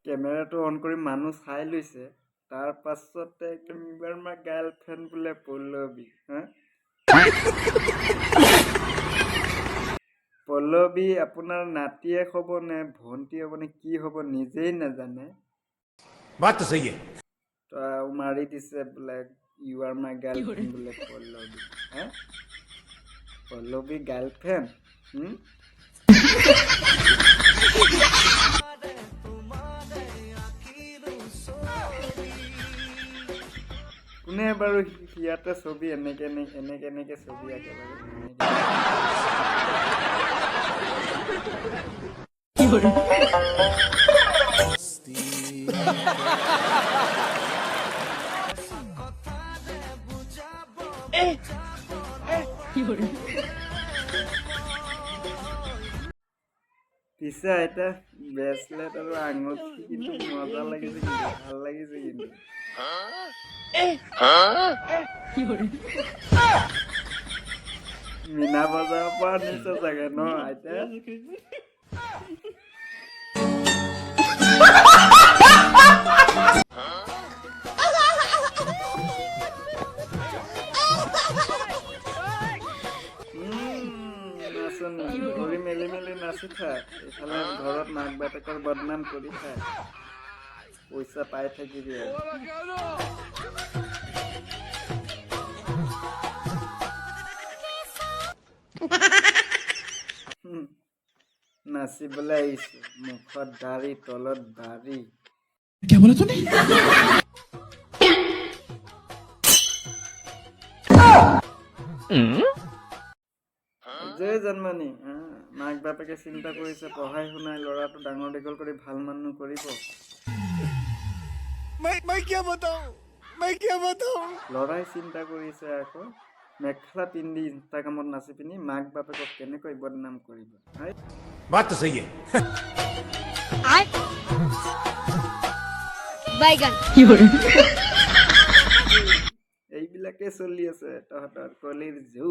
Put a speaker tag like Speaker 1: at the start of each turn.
Speaker 1: কেমেৰাটো অন কৰি মানুহ চাই লৈছে তাৰ পাছতে একদম ইবাৰ মাৰ গাৰ্লফ্ৰেণ্ড বোলে পল্লৱী হা পল্লৱী আপোনাৰ নাতিয়েক হ'ব নে ভণ্টি হ'ব নে কি হ'ব নিজেই নাজানে
Speaker 2: বাত তো সহি
Speaker 1: তো মাৰি দিছে বোলে ইউ আৰ মাই গাৰ্লফ্ৰেণ্ড বোলে পল্লৱী হা পল্লৱী গাৰ্লফ্ৰেণ্ড কোনে বাৰু ইয়াতে ছবি এনেকে ছবি আঁকে বাৰু পিছে এটা ব্ৰেচলেট আৰু আঙুঠি কিন্তু মজা লাগিছে কিন্তু ভাল লাগিছে কিন্তু মিনা বজাৰৰ পৰা আনিছে চাগে ন আইতা ঘূৰি মেলি নাচি থাক এইফালে ঘৰত মাক বাপেকৰ বদনাম কৰি থাক পইচা পাই থাকিবি নাচিবলৈ আহিছো মুখত দাড়ি তলত দাড়ি
Speaker 2: क्या बोला तूने
Speaker 1: জয় জন্মানী মাক বাপেকে চিন্তা কৰিছে পঢ়াই শুনাই ল'ৰাটো ডাঙৰ দীঘল কৰি ভাল মানুহ কৰিব ল'ৰাই চিন্তা কৰিছে আকৌ মেখেলা পিন্ধি ইনষ্টাগ্ৰামত নাচি পিনি মাক বাপেকক কেনেকৈ বদনাম কৰিব
Speaker 2: बात तो सही है
Speaker 1: এইবিলাকে চলি আছে তহঁতৰ কলিৰ জু